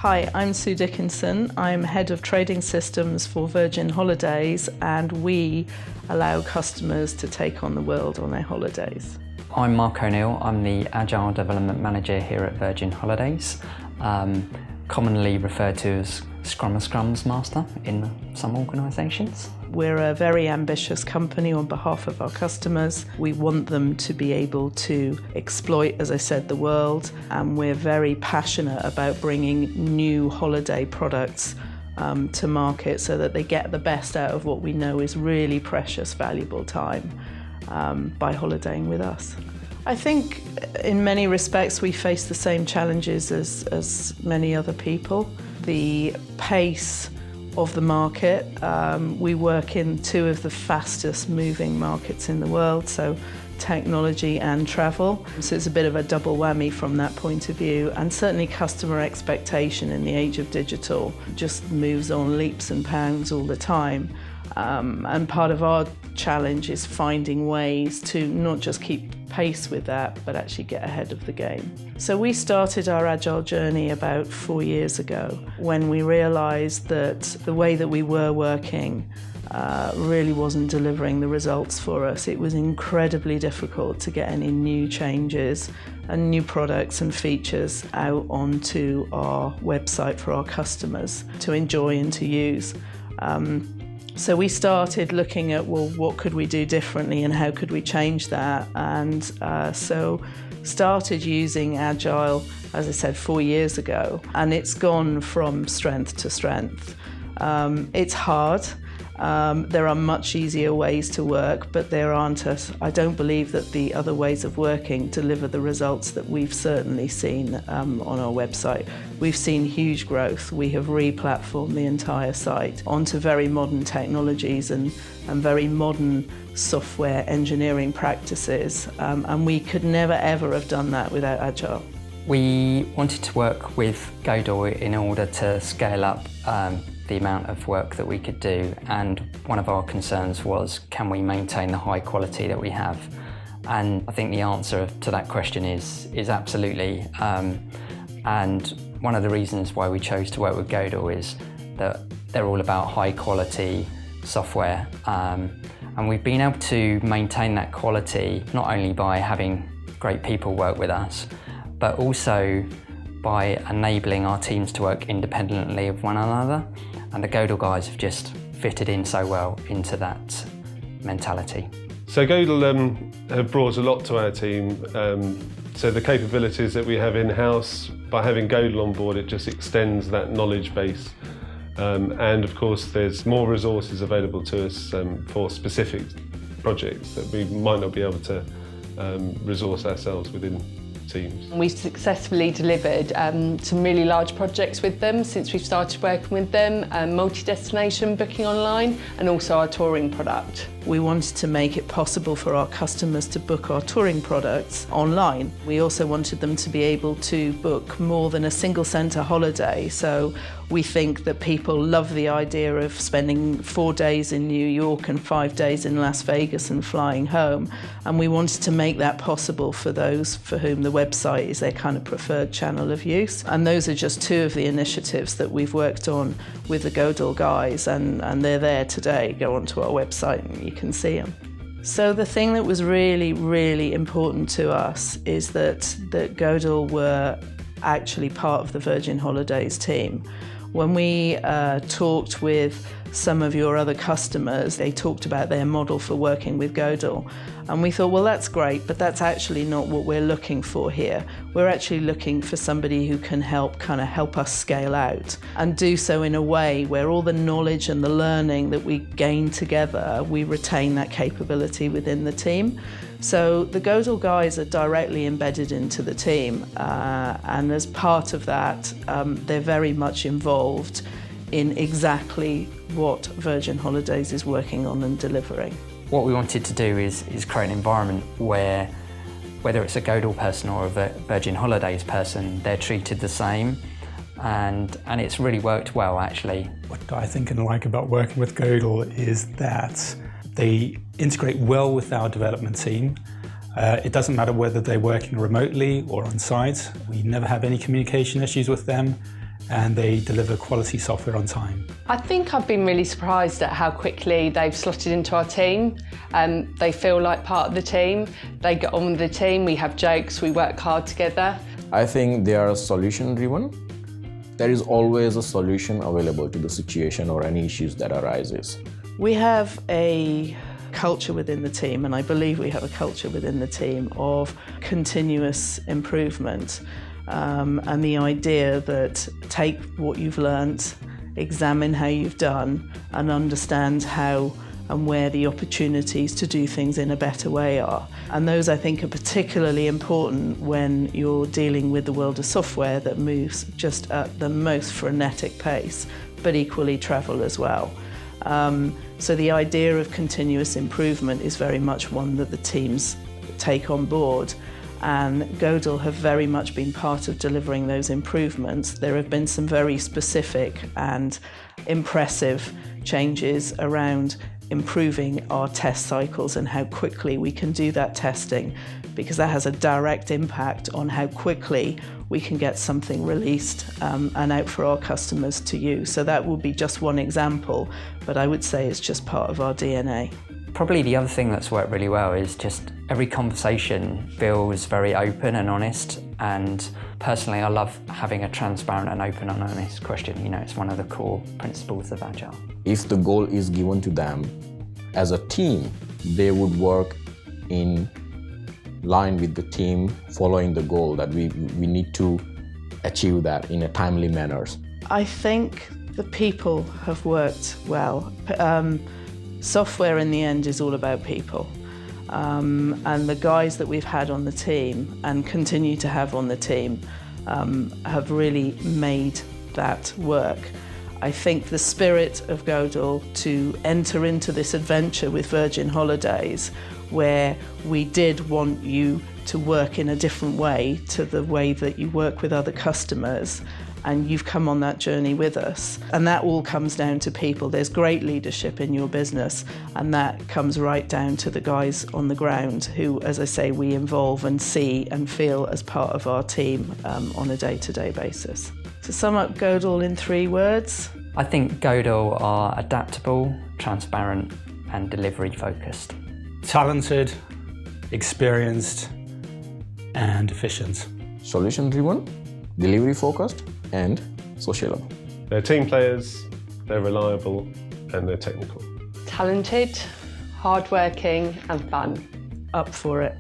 Hi, I'm Sue Dickinson. I'm Head of Trading Systems for Virgin Holidays, and we allow customers to take on the world on their holidays. I'm Mark O'Neill. I'm the Agile Development Manager here at Virgin Holidays, commonly referred to as Scrum's Master in some organisations. We're a very ambitious company on behalf of our customers. We want them to be able to exploit, as I said, the world, and we're very passionate about bringing new holiday products to market so that they get the best out of what we know is really precious, valuable time by holidaying with us. I think in many respects we face the same challenges as many other people. The pace of the market. We work in two of the fastest moving markets in the world, so technology and travel. So it's a bit of a double whammy from that point of view, and certainly customer expectation in the age of digital just moves on leaps and bounds all the time. And part of our challenge is finding ways to not just keep pace with that, but actually get ahead of the game. So we started our Agile journey about 4 years ago when we realised that the way that we were working really wasn't delivering the results for us. It was incredibly difficult to get any new changes and new products and features out onto our website for our customers to enjoy and to use. So we started looking at, well, what could we do differently and how could we change that? And so started using Agile, as I said, 4 years ago, and it's gone from strength to strength. It's hard. There are much easier ways to work, but I don't believe that the other ways of working deliver the results that we've certainly seen on our website. We've seen huge growth. We have re-platformed the entire site onto very modern technologies and very modern software engineering practices, and we could never ever have done that without Agile. We wanted to work with Godel in order to scale up the amount of work that we could do, and one of our concerns was, can we maintain the high quality that we have? And I think the answer to that question is absolutely. And one of the reasons why we chose to work with Godel is that they're all about high quality software, and we've been able to maintain that quality not only by having great people work with us, but also by enabling our teams to work independently of one another. And the Godel guys have just fitted in so well into that mentality. So Godel have brought a lot to our team. So the capabilities that we have in-house, by having Godel on board, it just extends that knowledge base. And of course there's more resources available to us for specific projects that we might not be able to resource ourselves within teams. We've successfully delivered some really large projects with them since we've started working with them, multi-destination booking online, and also our touring product. We wanted to make it possible for our customers to book our touring products online. We also wanted them to be able to book more than a single centre holiday. So we think that people love the idea of spending 4 days in New York and 5 days in Las Vegas and flying home. And we wanted to make that possible for those for whom the website is their kind of preferred channel of use. And those are just two of the initiatives that we've worked on with the Godel guys, and they're there today. Go onto our website and you can see them. So the thing that was really, really important to us is that Godel were actually part of the Virgin Holidays team. When we talked with some of your other customers, they talked about their model for working with Godel. And we thought, well, that's great, but that's actually not what we're looking for here. We're actually looking for somebody who can help us scale out and do so in a way where all the knowledge and the learning that we gain together, we retain that capability within the team. So the Godel guys are directly embedded into the team, and as part of that, they're very much involved in exactly what Virgin Holidays is working on and delivering. What we wanted to do is create an environment where, whether it's a Godel person or a Virgin Holidays person, they're treated the same, and it's really worked well, actually. What I think and like about working with Godel is that they integrate well with our development team. It doesn't matter whether they're working remotely or on site. We never have any communication issues with them. and they deliver quality software on time. I think I've been really surprised at how quickly they've slotted into our team. They feel like part of the team. They get on with the team, we have jokes, we work hard together. I think they are solution-driven. There is always a solution available to the situation or any issues that arises. We have a culture within the team, and I believe we have a culture within the team of continuous improvement. And the idea that take what you've learnt, examine how you've done, and understand how and where the opportunities to do things in a better way are. And those, I think, are particularly important when you're dealing with the world of software that moves just at the most frenetic pace, but equally travel as well. So the idea of continuous improvement is very much one that the teams take on board. And Godel have very much been part of delivering those improvements. There have been some very specific and impressive changes around improving our test cycles and how quickly we can do that testing, because that has a direct impact on how quickly we can get something released and out for our customers to use. So that will be just one example, but I would say it's just part of our DNA. Probably the other thing that's worked really well is just every conversation feels very open and honest, and personally I love having a transparent and open and honest question. You know, it's one of the core principles of Agile. If the goal is given to them as a team, they would work in line with the team following the goal that we need to achieve that in a timely manner. I think the people have worked well. Software in the end is all about people. And the guys that we've had on the team and continue to have on the team have really made that work. I think the spirit of Godel to enter into this adventure with Virgin Holidays, where we did want you to work in a different way to the way that you work with other customers, and you've come on that journey with us. And that all comes down to people. There's great leadership in your business, and that comes right down to the guys on the ground who, as I say, we involve and see and feel as part of our team on a day-to-day basis. To sum up Godel in 3 words, I think Godel are adaptable, transparent and delivery focused. Talented, experienced, and efficient. Solution-driven, delivery-focused, and sociable. They're team players, they're reliable, and they're technical. Talented, hardworking and fun. up for it.